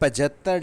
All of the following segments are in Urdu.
75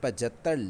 75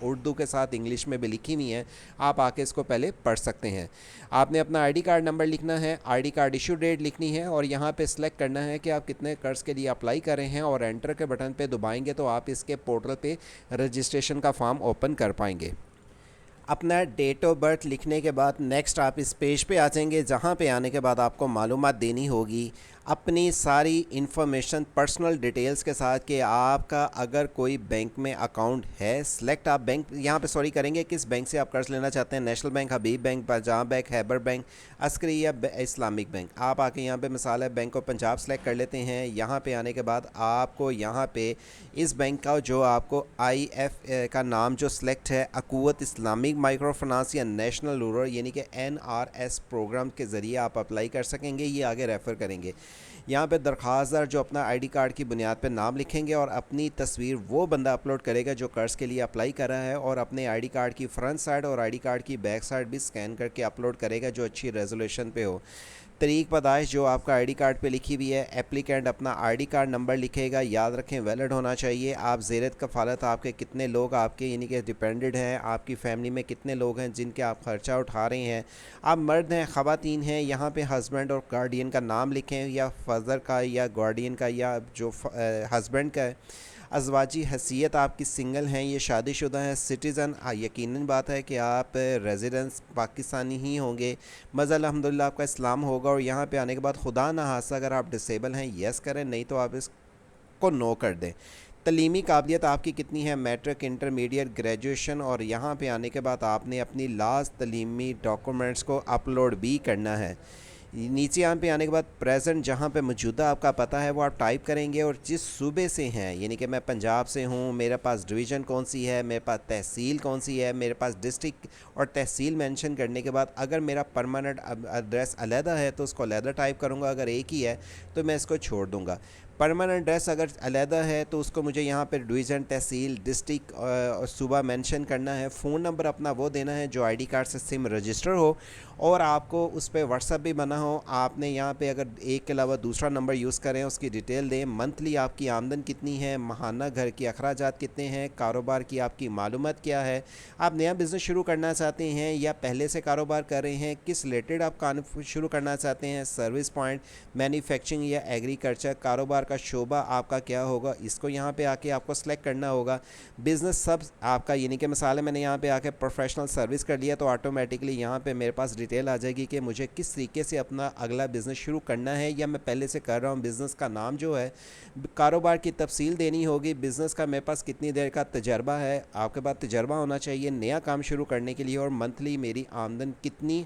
اردو کے ساتھ انگلش میں بھی لکھی ہوئی ہیں، آپ آ کے اس کو پہلے پڑھ سکتے ہیں۔ آپ نے اپنا آئی ڈی کارڈ نمبر لکھنا ہے، I D card issue date لکھنی ہے، اور یہاں پہ سلیکٹ کرنا ہے کہ آپ کتنے قرض کے لیے اپلائی کر رہے ہیں، اور انٹر کے بٹن پہ دبائیں گے تو آپ اس کے پورٹل پہ رجسٹریشن کا فارم اوپن کر پائیں گے۔ اپنا ڈیٹ آف برتھ لکھنے کے بعد نیکسٹ آپ اس پیج پہ آ جائیں گے، جہاں پہ آنے کے بعد آپ کو معلومات دینی ہوگی اپنی ساری انفارمیشن پرسنل ڈیٹیلز کے ساتھ، کہ آپ کا اگر کوئی بینک میں اکاؤنٹ ہے، سلیکٹ آپ بینک یہاں پہ کریں گے کس بینک سے آپ قرض لینا چاہتے ہیں، نیشنل بینک، حبیب بینک، پنجاب بینک، خیبر بینک، عسکری یا اسلامک بینک۔ آپ آ کے یہاں پہ مثال ہے بینک آف پنجاب سلیکٹ کر لیتے ہیں۔ یہاں پہ آنے کے بعد آپ کو یہاں پہ اس بینک کا جو آپ کو آئی ایف کا نام جو سلیکٹ ہے، اخوت اسلامک مائکرو فنانس یا نیشنل رورل یعنی کہ NRS پروگرام کے ذریعے آپ اپلائی کر سکیں گے، یہ آگے ریفر کریں گے۔ یہاں پہ درخواست دار جو اپنا آئی ڈی کارڈ کی بنیاد پہ نام لکھیں گے، اور اپنی تصویر وہ بندہ اپلوڈ کرے گا جو قرض کے لیے اپلائی کر رہا ہے، اور اپنے آئی ڈی کارڈ کی فرنٹ سائڈ اور آئی ڈی کارڈ کی بیک سائڈ بھی سکین کر کے اپلوڈ کرے گا جو اچھی ریزولوشن پہ ہو۔ طریق پیدائش جو آپ کا آئی ڈی کارڈ پہ لکھی ہوئی ہے، ایپلیکینٹ اپنا آئی ڈی کارڈ نمبر لکھے گا، یاد رکھیں ویلڈ ہونا چاہیے۔ آپ زیرت کفالت آپ کے کتنے لوگ آپ کے یعنی کہ ڈیپینڈڈ ہیں، آپ کی فیملی میں کتنے لوگ ہیں جن کے آپ خرچہ اٹھا رہے ہیں، آپ مرد ہیں خواتین ہیں، یہاں پہ ہسبینڈ اور گارڈین کا نام لکھیں، یا فادر کا یا گارڈین کا یا جو ہسبینڈ کا ہے۔ ازواجی حیثیت آپ کی سنگل ہیں، یہ شادی شدہ ہیں، سٹیزن یقیناً بات ہے کہ آپ ریزیڈنس پاکستانی ہی ہوں گے، مزہ الحمدللہ آپ کا اسلام ہوگا، اور یہاں پہ آنے کے بعد خدا نہ خواستہ اگر آپ ڈسیبل ہیں یس کریں، نہیں تو آپ اس کو نو کر دیں۔ تعلیمی قابلیت آپ کی کتنی ہے، میٹرک، انٹرمیڈیٹ، گریجویشن، اور یہاں پہ آنے کے بعد آپ نے اپنی لاسٹ تعلیمی ڈاکومنٹس کو اپلوڈ بھی کرنا ہے۔ نیچے یہاں پہ آنے کے بعد پریزنٹ جہاں پہ موجودہ آپ کا پتہ ہے وہ آپ ٹائپ کریں گے، اور جس صوبے سے ہیں یعنی کہ میں پنجاب سے ہوں، میرے پاس ڈویژن کون سی ہے، میرے پاس تحصیل کون سی ہے، میرے پاس ڈسٹرکٹ اور تحصیل مینشن کرنے کے بعد اگر میرا پرماننٹ ایڈریس علیحدہ ہے تو اس کو علیحدہ ٹائپ کروں گا، اگر ایک ہی ہے تو میں اس کو چھوڑ دوں گا۔ پرماننٹ ایڈریس اگر علیحدہ ہے تو اس کو مجھے یہاں پہ ڈویژن، تحصیل، ڈسٹرکٹ اور صوبہ مینشن کرنا ہے۔ فون نمبر اپنا وہ دینا ہے جو آئی ڈی کارڈ سے سم رجسٹر ہو، اور آپ کو اس پہ واٹس ایپ بھی بنا ہو۔ آپ نے یہاں پہ اگر ایک کے علاوہ دوسرا نمبر یوز کریں اس کی ڈیٹیل دیں، منتھلی آپ کی آمدن کتنی ہے، ماہانہ گھر کے اخراجات کتنے ہیں، کاروبار کی آپ کی معلومات کیا ہے، آپ نیا بزنس شروع کرنا چاہتے ہیں یا پہلے سے کاروبار کر رہے ہیں، کس ریلیٹڈ آپ شروع کرنا چاہتے ہیں، سروس پوائنٹ، مینوفیکچرنگ یا ایگریکلچر، کاروبار کا شعبہ آپ کا کیا ہوگا، اس کو یہاں پہ آ کے آپ کو سلیکٹ کرنا ہوگا۔ بزنس سب آپ کا یعنی کہ مثال ہے میں نے یہاں پہ آ کے پروفیشنل سروس کر لیا تو آٹومیٹکلی یہاں پہ میرے پاس ڈیٹیل آ جائے گی کہ مجھے کس طریقے سے اپنا اگلا بزنس شروع کرنا ہے، یا میں پہلے سے کر رہا ہوں۔ بزنس کا نام جو ہے، کاروبار کی تفصیل دینی ہوگی، بزنس کا میرے پاس کتنی دیر کا تجربہ ہے، آپ کے پاس تجربہ ہونا چاہیے نیا کام شروع کرنے کے لیے، اور منتھلی میری آمدن کتنی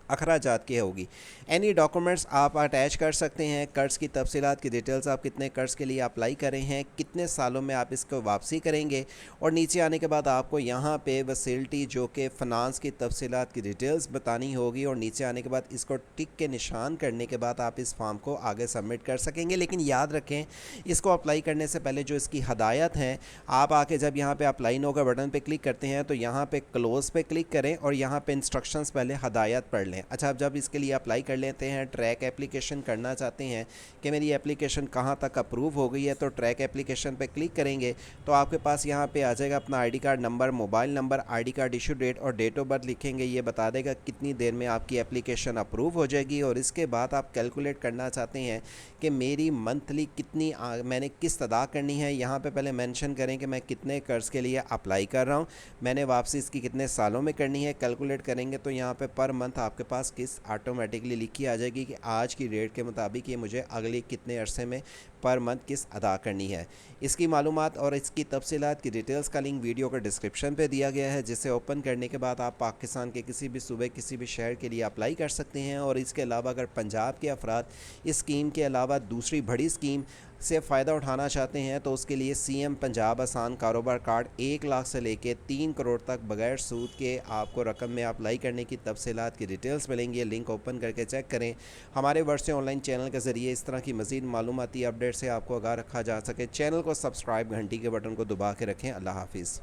اخراجات کی ہوگی۔ اینی ڈاکومنٹس آپ اٹیچ کر سکتے ہیں، قرض کی تفصیلات کی ڈیٹیلز، آپ کتنے قرض کے لیے اپلائی کرے ہیں، کتنے سالوں میں آپ اس کو واپسی کریں گے، اور نیچے آنے کے بعد آپ کو یہاں پہ ویسیلٹی جو کہ فنانس کی تفصیلات کی ڈیٹیلز بتانی ہوگی، اور نیچے آنے کے بعد اس کو ٹک کے نشان کرنے کے بعد آپ اس فارم کو آگے سبمٹ کر سکیں گے۔ لیکن یاد رکھیں اس کو اپلائی کرنے سے پہلے جو اس کی ہدایت ہیں، آپ آ کے جب یہاں پہ اپلائی نو کا بٹن پہ کلک کرتے ہیں تو یہاں پہ کلوز پہ کلک کریں، اور یہاں پہ انسٹرکشنز پہلے ہدایت پڑھ لیں۔ اچھا، اب جب اس کے لیے اپلائی کر لیتے ہیں، ٹریک ایپلیکیشن کرنا چاہتے ہیں کہ میری ایپلیکیشن کہاں تک اپروو ہو گئی ہے، تو ٹریک ایپلیکیشن پہ کلک کریں گے تو آپ کے پاس یہاں پہ آ جائے گا اپنا I D card number, mobile number, I D card issue date اور ڈیٹ آف برتھ لکھیں گے، یہ بتا دے گا کتنی دیر میں آپ کی ایپلیکیشن اپروو ہو جائے گی۔ اور اس کے بعد آپ کیلکولیٹ کرنا چاہتے ہیں کہ میری منتھلی کتنی میں نے قسط ادا کرنی ہے، یہاں پہ پہلے مینشن کریں کہ میں کتنے قرض کے لیے اپلائی کر رہا ہوں، میں نے واپسی اس کی کتنے سالوں میں کرنی ہے، کیلکولیٹ کریں گے تو یہاں پہ پر منتھ آپ کے پاس قسط آٹومیٹکلی لکھی آ جائے گی کہ آج کی ریٹ کے مطابق یہ مجھے اگلے کتنے عرصے میں پر منتھ قسط ادا کرنی ہے۔ اس کی معلومات اور اس کی تفصیلات کی ڈیٹیلز کا لنک ویڈیو کا ڈسکرپشن پہ دیا گیا ہے، جسے اوپن کرنے کے بعد آپ پاکستان کے کسی بھی صوبے کسی بھی شہر کے لیے اپلائی کر سکتے ہیں۔ اور اس کے علاوہ اگر پنجاب کے افراد اس اسکیم کے علاوہ دوسری بڑی اسکیم سے فائدہ اٹھانا چاہتے ہیں تو اس کے لیے CM پنجاب آسان کاروبار کارڈ 1 لاکھ سے لے کے 3 کروڑ تک بغیر سود کے آپ کو رقم میں اپلائی کرنے کی تفصیلات کی ڈیٹیلز ملیں گی، لنک اوپن کر کے چیک کریں۔ ہمارے ورثے آن لائن چینل کے ذریعے اس طرح کی مزید معلوماتی اپڈیٹ سے آپ کو آگاہ رکھا جا سکے۔ چینل کو سبسکرائب، گھنٹی کے بٹن کو دبا کے رکھیں۔ اللہ حافظ۔